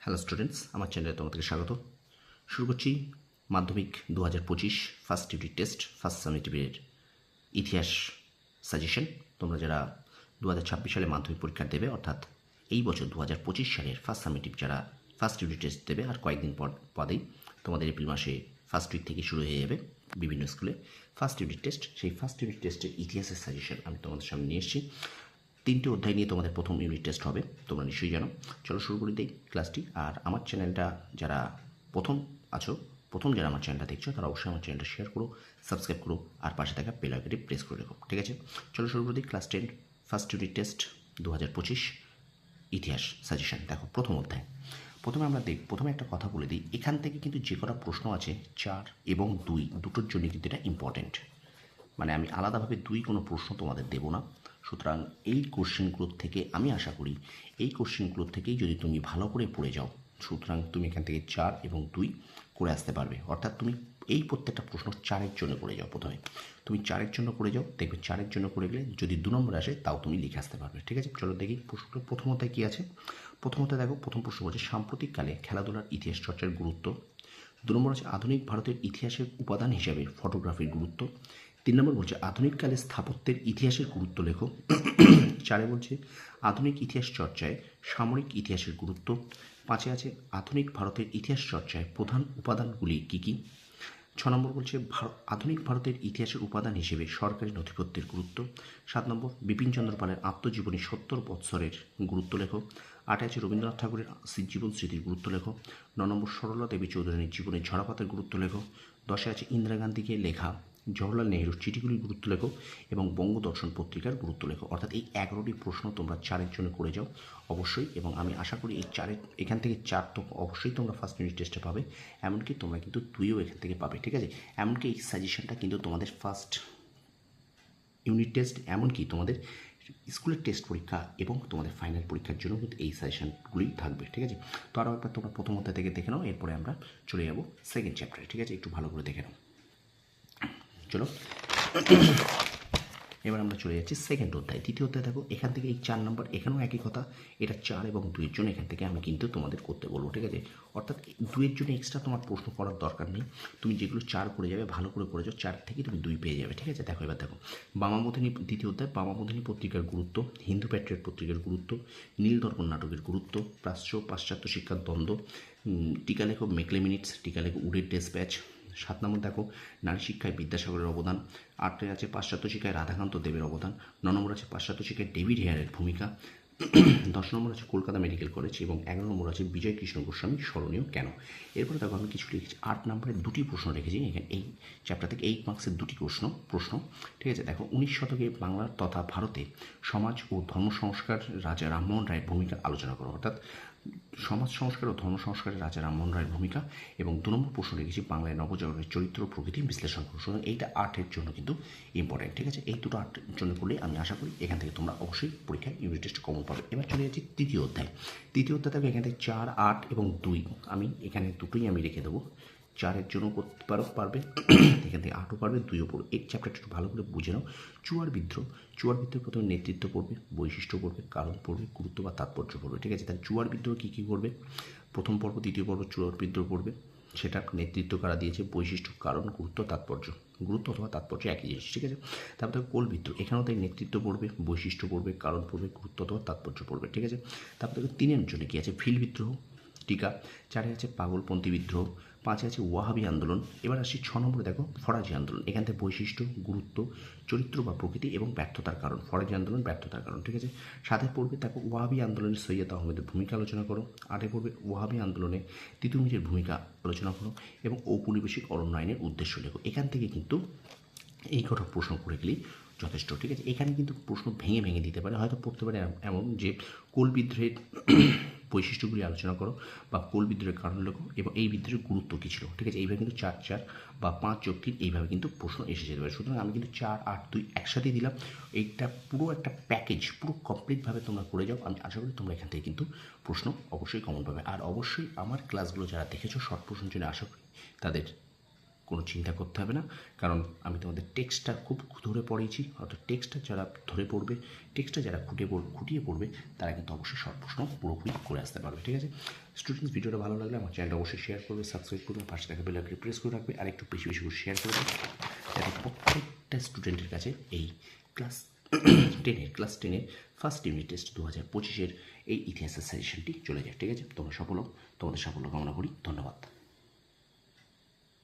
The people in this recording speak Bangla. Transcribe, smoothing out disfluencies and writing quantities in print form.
হ্যালো স্টুডেন্টস, আমার চ্যানেলে তোমাদেরকে স্বাগত। শুরু করছি মাধ্যমিক 2025 ফার্স্ট ইউনিট টেস্ট ফার্স্ট সামেটিভের ইতিহাস সাজেশন। তোমরা যারা 2026 সালে মাধ্যমিক পরীক্ষা দেবে, অর্থাৎ এই বছর 2025 সালের ফার্স্ট সামেটিভ যারা ফার্স্ট ইউনিট টেস্ট দেবে, আর কয়েকদিন বাদেই তোমাদের এপ্রিল মাসে ফার্স্ট উইক থেকে শুরু হয়ে যাবে বিভিন্ন স্কুলে ফার্স্ট ইউনিট টেস্ট। সেই ফার্স্ট ইউনিট টেস্টের ইতিহাসের সাজেশন আমি তোমাদের সামনে নিয়ে এসেছি। 3টে অধ্যায় নিয়ে তোমাদের প্রথম ইউনিট টেস্ট হবে, তোমরা নিশ্চয়ই জানো। চলো শুরু করে দিই ক্লাসটি। আর আমার চ্যানেলটা যারা প্রথম যারা আমার চ্যানেলটা দেখছো, তারা অবশ্যই আমার চ্যানেলটা শেয়ার করো, সাবস্ক্রাইব করো, আর পাশে থাকা বেল আইকনটি প্রেস করে রেখো, ঠিক আছে? চলো শুরু করে দিই ক্লাস 10 ফার্স্ট ইউনিট টেস্ট 2025 ইতিহাস সাজেশন। দেখো প্রথম অধ্যায়। প্রথমে একটা কথা বলে দিই, এখান থেকে কিন্তু যে কটা প্রশ্ন আছে 4 এবং 2 দুটোর জন্য কিন্তু এটা ইম্পর্টেন্ট। মানে আমি আলাদাভাবে কোনো প্রশ্ন তোমাদের দেবো না। সুতরাং এই কোশ্চেনগুলোর থেকে আমি আশা করি এই কোশ্চেনগুলোর থেকেই যদি তুমি ভালো করে পড়ে যাও, সুতরাং তুমি এখান থেকে 4 এবং 2 করে আসতে পারবে। অর্থাৎ তুমি এই প্রত্যেকটা প্রশ্ন 4-এর জন্য করে যাও। প্রথমে তুমি 4-এর জন্য করে যাও, দেখবে 4-এর জন্য করে গেলে যদি 2 নম্বর আসে তাও তুমি লিখে আসতে পারবে, ঠিক আছে? চলো দেখি প্রশ্নটা প্রথমত কী আছে। প্রথমত দেখো, প্রথম প্রশ্ন বলছে সাম্প্রতিককালে খেলাধুলার ইতিহাস চর্চার গুরুত্ব। 2 নম্বর আছে আধুনিক ভারতের ইতিহাসের উপাদান হিসাবে ফটোগ্রাফির গুরুত্ব। 3 নম্বর বলছে আধুনিককালে স্থাপত্যের ইতিহাসের গুরুত্ব লেখো। 4 বলছে আধুনিক ইতিহাস চর্চায় সামরিক ইতিহাসের গুরুত্ব। 5 আছে আধুনিক ভারতের ইতিহাস চর্চায় প্রধান উপাদানগুলি কী কী। 6 নম্বর বলছে আধুনিক ভারতের ইতিহাসের উপাদান হিসেবে সরকারি নথিপত্রের গুরুত্ব। 7 নম্বর বিপিনচন্দ্র পালের আত্মজীবনী 70 বৎসরের গুরুত্ব লেখো। 8 আছে রবীন্দ্রনাথ ঠাকুরের জীবন স্মৃতির গুরুত্ব লেখো। 9 নম্বর সরলা দেবী চৌধুরীর জীবনে ঝরাপাতের গুরুত্ব লেখো। 10 আছে ইন্দিরা গান্ধীকে লেখা জওহরলাল নেহরুর চিঠিগুলির গুরুত্ব লেখো এবং বঙ্গদর্শন পত্রিকার গুরুত্ব লেখো। অর্থাৎ এই 11টি প্রশ্ন তোমরা 4-এর জন্য করে যাও অবশ্যই, এবং আমি আশা করি এই 4-এর এখান থেকে 4 তো অবশ্যই তোমরা ফার্স্ট ইউনিট টেস্টে পাবে, এমনকি তোমরা কিন্তু 2ও এখান থেকে পাবে, ঠিক আছে? এমনকি এই সাজেশনটা কিন্তু তোমাদের ফার্স্ট ইউনিট টেস্ট, এমনকি তোমাদের স্কুলের টেস্ট পরীক্ষা এবং তোমাদের ফাইনাল পরীক্ষার জন্য কিন্তু এই সাজেশনগুলি থাকবে, ঠিক আছে? তো আরও একবার তোমরা প্রথম অধ্যায় থেকে দেখে নাও, এরপরে আমরা চলে যাবো সেকেন্ড চ্যাপ্টারে, ঠিক আছে? একটু ভালো করে দেখে নাও। চলো এবার আমরা চলে যাচ্ছি সেকেন্ড অধ্যায়। তৃতীয় অধ্যায় দেখো, এখান থেকে এই 4 নম্বর, এখানেও একই কথা, এটা 4 এবং 2-এর জন্য এখান থেকে আমি কিন্তু তোমাদের করতে বলবো, ঠিক আছে? অর্থাৎ 2-এর জন্য এক্সট্রা তোমার প্রশ্ন করার দরকার নেই, তুমি যেগুলো 4 করে যাবে ভালো করে করে যাও, 4 থেকে তুমি 2 পেয়ে যাবে, ঠিক আছে? দেখো এবার দেখো বামাবোধিনী, দ্বিতীয় অধ্যায় বামাবোধিনী পত্রিকার গুরুত্ব, হিন্দু প্যাট্রিয়ট পত্রিকার গুরুত্ব, নীলদর্পণ নাটকের গুরুত্ব, পাশ্চাত্য শিক্ষার দ্বন্দ্ব, টিকালেখক মেকলেমিনিটস, টিকালেখক উডের ডেসপ্যাচ। 7 নম্বর দেখো নারী শিক্ষায় বিদ্যাসাগরের অবদান। 8 আছে পাশ্চাত্য শিক্ষায় রাধাকান্ত দেবের অবদান। 9 নম্বর আছে পাশ্চাত্য শিক্ষায় ডেভিড হেয়ারের ভূমিকা। 10 নম্বর আছে কলকাতা মেডিকেল কলেজ, এবং 11 নম্বর আছে বিজয় কৃষ্ণ গোস্বামী স্মরণীয় কেন। এরপরে দেখো আমি কিছু লিখেছি, 8 নম্বরে 2টি প্রশ্ন রেখেছি এখানে এই চ্যাপ্টার থেকে, 8 মার্কসের 2টি প্রশ্ন, ঠিক আছে? দেখো 19 শতকে বাংলার তথা ভারতে সমাজ ও ধর্ম সংস্কার রাজা রামমোহন রায়ের ভূমিকা আলোচনা করো। অর্থাৎ সমাজ সংস্কার ও ধর্ম সংস্কারে রাজা রামমোহন রায়ের ভূমিকা। এবং 2 নম্বর প্রশ্ন রেখেছি বাংলায় নবজাগরণের চরিত্র প্রকৃতি বিশ্লেষণ করো। সুতরাং এইটা 8-এর জন্য কিন্তু ইম্পর্টেন্ট, ঠিক আছে? এই দুটো 8-এর জন্য করলে আমি আশা করি এখান থেকে তোমরা অবশ্যই পরীক্ষায় ইউনিট টেস্ট কমন পাবে। এবার চলে যাচ্ছি তৃতীয় অধ্যায়। তৃতীয় অধ্যায় থেকে এখান থেকে 4, 8 এবং 2 আমি এখানে দুটোই আমি রেখে দেবো। 4-এর জন্য করতে পারবে, এখান থেকে 8ও পারবে, 2ও পড়বে। এই চ্যাপ্টারটা একটু ভালো করে বুঝে নাও। চুয়ার বিদ্রোহ প্রথমে নেতৃত্ব পড়বে, বৈশিষ্ট্য পড়বে, কারণ পড়বে, গুরুত্ব বা তাৎপর্য পড়বে, ঠিক আছে? তাহলে চুয়ার বিদ্রোহ কী কী করবে? প্রথম পর্ব, দ্বিতীয় পর্ব চুয়ার বিদ্রোহ পড়বে, সেটা নেতৃত্ব কারা দিয়েছে, বৈশিষ্ট্য, কারণ, গুরুত্ব, তাৎপর্য। গুরুত্ব অথবা তাৎপর্য একই জিনিস, ঠিক আছে? তারপর দেখো কোল বিদ্রোহ, এখানেও তাই নেতৃত্ব পড়বে, বৈশিষ্ট্য পড়বে, কারণ পড়বে, গুরুত্ব অথবা তাৎপর্য পড়বে, ঠিক আছে? তারপর দেখো 3-এর জন্য কী আছে, ফিল বিদ্রোহ, টিকা। 4-এ আছে পাগলপন্থী বিদ্রোহ। 5-এ আছে ওয়াহাবি আন্দোলন। এবার আসি 6 নম্বরে দেখো ফরাজি আন্দোলন, এখান থেকে বৈশিষ্ট্য, গুরুত্ব, চরিত্র বা প্রকৃতি এবং ব্যর্থতার কারণ। ফরাজি আন্দোলন ব্যর্থতার কারণ, ঠিক আছে? 7-এ পড়বে দেখো ওয়াহাবি আন্দোলনে সৈয়দ আহমেদের ভূমিকা আলোচনা করো। 8-এ পড়বে ওয়াহাবি আন্দোলনে তিতুমিরের ভূমিকা আলোচনা করো এবং ঔপনিবেশিক অরণ্য আইনের উদ্দেশ্য লেখো। এখান থেকে কিন্তু এই কটা প্রশ্ন করে গেলেই যথেষ্ট, ঠিক আছে? এখানে কিন্তু প্রশ্ন ভেঙে ভেঙে দিতে পারে, হয়তো পড়তে পারে এমন যে কোল বিদ্রোহের বৈশিষ্ট্যগুলি আলোচনা করো বা কোল বিদ্রোহের কারণ লেখো এবং এই বিদ্রোহের গুরুত্ব কী ছিল, ঠিক আছে? এইভাবে কিন্তু 4 বা 5+3 এইভাবে কিন্তু প্রশ্ন এসে যেতে পারে। সুতরাং আমি কিন্তু 4, 8, 2 একসাথেই দিলাম। এইটা পুরো একটা প্যাকেজ, পুরো কমপ্লিটভাবে তোমরা করে যাও, আমি আশা করি তোমরা এখান থেকে কিন্তু প্রশ্ন অবশ্যই কমন পাবে। আর অবশ্যই আমার ক্লাসগুলো যারা দেখেছো শর্ট প্রশ্নের জন্য আশা করি তাদের কোনো চিন্তা করতে হবে না, কারণ আমি তোমাদের টেক্সটটা খুব ধরে পড়িয়েছি। অর্থাৎ টেক্সটটা যারা ধরে পড়বে, টেক্সটটা যারা খুঁটিয়ে পড়বে, তারা কিন্তু অবশ্যই শর্ট প্রশ্ন পুরোপুরি করে আসতে পারবে। ঠিক আছে স্টুডেন্টস, ভিডিওটা ভালো লাগলে আমার চ্যানেলটা অবশ্যই শেয়ার করবে, সাবস্ক্রাইব করবে, পাশে থাকা বেল আইকনটি প্রেস করে রাখবে, আর একটু বেশি বেশি করে শেয়ার করবে, যাতে প্রত্যেকটা স্টুডেন্টের কাছে এই ক্লাস 10-এর ফার্স্ট ইউনিট টেস্ট 2025-এর এই ইতিহাসের সাজেশনটি চলে যায়। ঠিক আছে, তোমরা সফল হোক, তোমাদের সাফল্য কামনা করি। ধন্যবাদ।